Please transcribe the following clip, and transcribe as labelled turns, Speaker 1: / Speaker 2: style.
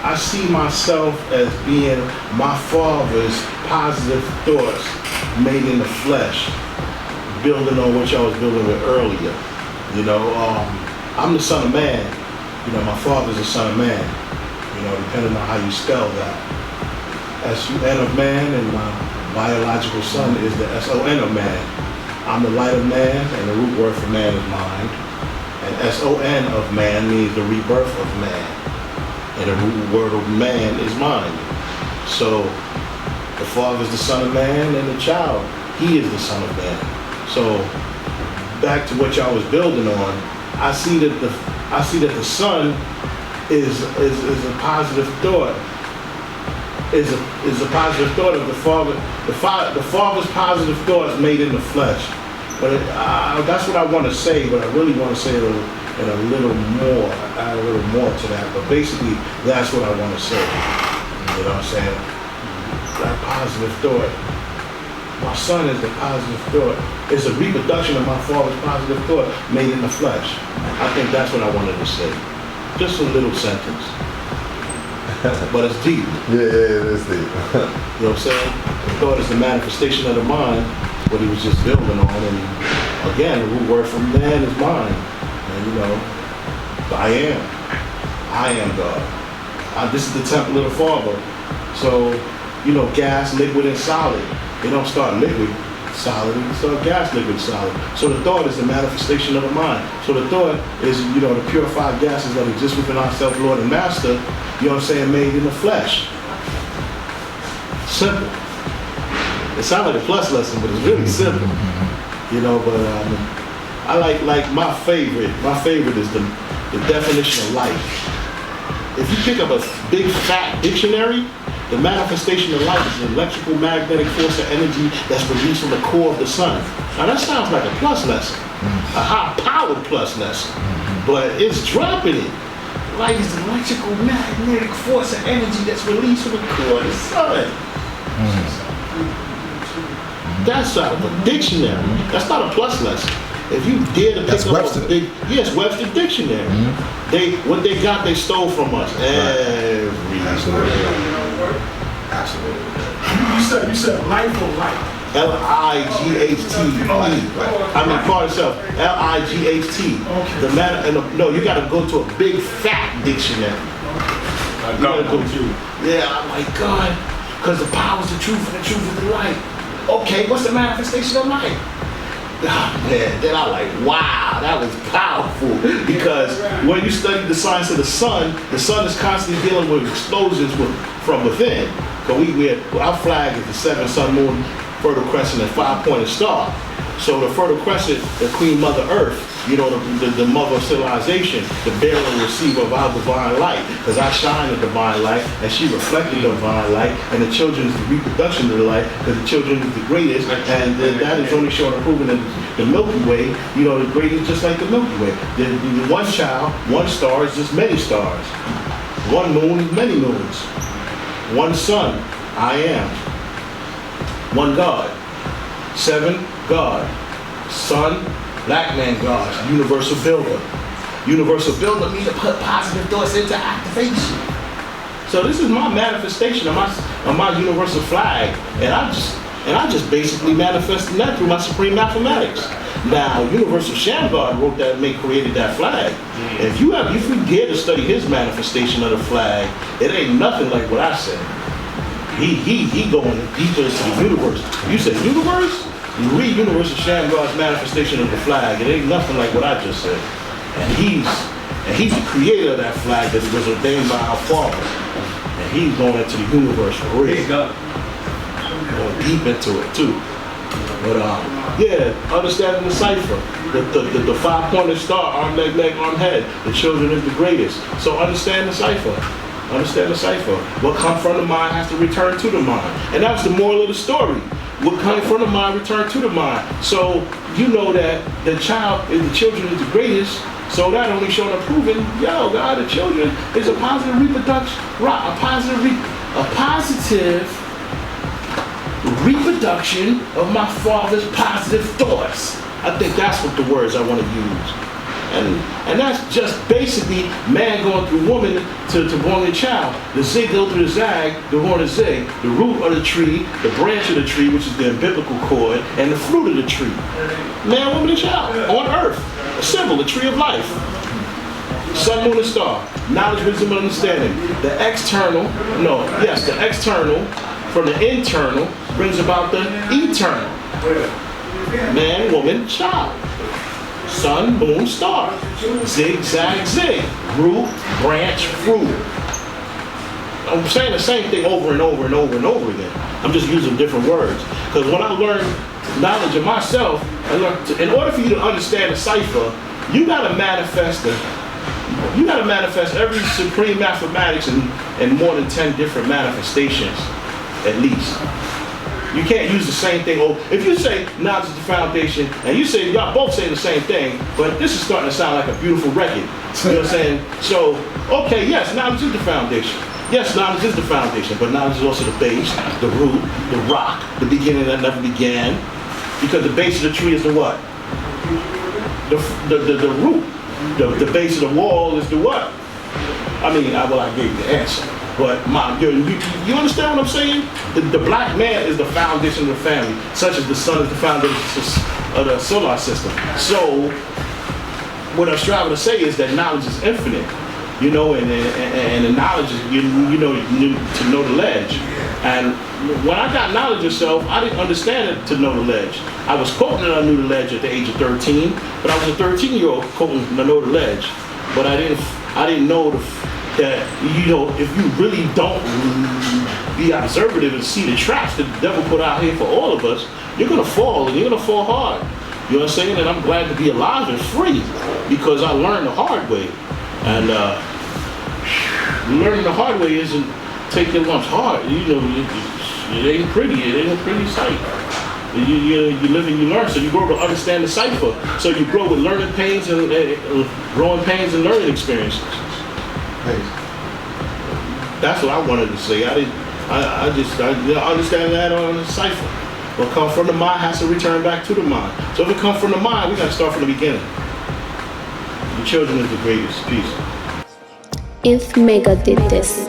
Speaker 1: I see myself as being my father's positive thoughts made in the flesh, building on what y'all was building with earlier. You know, I'm the son of man. You know, my father's the son of man. You know, depending on how you spell that. S-U-N of man, and my biological son is the S-O-N of man. I'm the light of man, and the root word for man is mind. And S-O-N of man means the rebirth of man. And the root word of man is mind. So the father is the son of man, and the child, he is the son of man. So back to what y'all was building on, I see that the son is a positive thought. Is a positive thought of the father. The father's positive thoughts made in the flesh. But that's what I want to say. But I really want to say it in a little more. Add a little more to that. But basically, that's what I want to say. You know what I'm saying? That positive thought. My son is the positive thought. It's a reproduction of my father's positive thought made in the flesh. I think that's what I wanted to say. Just a little sentence. But it's deep.
Speaker 2: Yeah, it's deep.
Speaker 1: You know what I'm saying? The thought is the manifestation of the mind, what he was just building on. And again, the root word for man is mind. And you know, I am God. This is the temple of the Father. So, you know, gas, liquid, and solid. They don't start liquid, solid, they start gas, liquid, solid. So the thought is the manifestation of the mind. So the thought is, you know, the purified gases that exist within ourselves, Lord and Master, you know what I'm saying, made in the flesh. Simple. It sounds like a plus lesson, but it's really simple. You know, but I like my favorite is the definition of life. If you pick up a big fat dictionary, the manifestation of light is an electrical magnetic force of energy that's released from the core of the sun. Now that sounds like a plus lesson, a high-powered plus lesson, but it's dropping it. Light is an electrical magnetic force of energy that's released from the core of the sun. That's out of a dictionary. That's not a plus lesson. If you dare to pick up a big, yes, Webster Dictionary. What they got, they stole from us.
Speaker 3: You said life or light?
Speaker 1: L-I-G-H-T. I mean, part itself. L-I-G-H-T.
Speaker 3: Okay.
Speaker 1: The matter, no, you got to go to a big fat dictionary. You got to go to. Yeah, I'm like, God, because the power is the truth and the truth is the light. Okay, what's the manifestation of light? Oh, man, then I like, wow, that was powerful. Because when you study the science of the sun is constantly dealing with explosions from within. Because our flag is the 7 sun, moon, fertile crescent, and 5-pointed star. So the fertile crescent, the Queen Mother Earth, you know, the mother of civilization, the bearer and receiver of our divine light. Because I shine the divine light, and she reflected the divine light, and the children is the reproduction of the light, because the children is the greatest, and that is only shown and proven in the Milky Way. You know, the greatest just like the Milky Way. The one child, one star is just many stars. One moon is many moons. One sun, I am. One God. 7, God. Son, black man God. Universal builder. Universal builder means to put positive thoughts into activation. So this is my manifestation of my universal flag. And I just basically manifested that through my supreme mathematics. Now, Universal Shamgar wrote that and created that flag. If you dare to study his manifestation of the flag, it ain't nothing like what I said. He going deeper into the universe. You said universe? You read Universal Shamgar's manifestation of the flag, it ain't nothing like what I just said. And he's the creator of that flag that was ordained by our Father. And he's going into the universe for real. Going deep into it too. But yeah, understanding the cipher. The 5-pointed star, arm, leg, arm, head. The children is the greatest. So understand the cipher. Understand the cipher. What comes from the mind has to return to the mind. And that's the moral of the story. What comes from the mind return to the mind. So you know that the children is the greatest. So that only showing and proving, yo, God, the children is a positive reproduction, a positive reproduction of my Father's positive thoughts. I think that's what the words I want to use. And that's just basically man going through woman to born a child. The zig goes through the zag, the horn is zig, the root of the tree, the branch of the tree, which is the umbilical cord, and the fruit of the tree. Man, woman, and child on earth. A symbol, the tree of life. Sun, moon, and star. Knowledge, wisdom, and understanding. The external from the internal brings about the eternal. Man, woman, child. Sun, moon, star. Zig, zag, zig. Root, branch, fruit. I'm saying the same thing over and over and over and over again. I'm just using different words. Because when I learned knowledge of myself, in order for you to understand the cipher, you gotta manifest every supreme mathematics in more than 10 different manifestations, at least. You can't use the same thing. If you say knowledge is the foundation, and you say y'all both saying the same thing, but this is starting to sound like a beautiful record. You know what I'm saying? So, okay, yes, knowledge is the foundation. Yes, knowledge is the foundation, but knowledge is also the base, the root, the rock, the beginning that never began. Because the base of the tree is the what? The root. The base of the wall is the what? I mean, I gave you the answer. But you understand what I'm saying? The black man is the foundation of the family, such as the sun is the foundation of the solar system. So, what I'm striving to say is that knowledge is infinite, you know, and the knowledge is, you know, to know the ledge. And when I got knowledge of self, I didn't understand it to know the ledge. I was quoting that I knew the ledge at the age of 13, but I was a 13-year-old quoting to know the ledge. But I didn't know that, you know, if you really don't be observative and see the traps that the devil put out here for all of us, you're gonna fall, and you're gonna fall hard. You know what I'm saying? And I'm glad to be alive and free because I learned the hard way. And learning the hard way isn't take your lumps hard. You know, it ain't pretty. It ain't a pretty sight. You live and you learn, so you grow to understand the cipher. So you grow with learning pains and growing pains and learning experiences. That's what I wanted to say. I understand that on the cipher. What comes from the mind has to return back to the mind. So if it comes from the mind, we got to start from the beginning. The children is the greatest. Peace.
Speaker 2: If Mecca did this.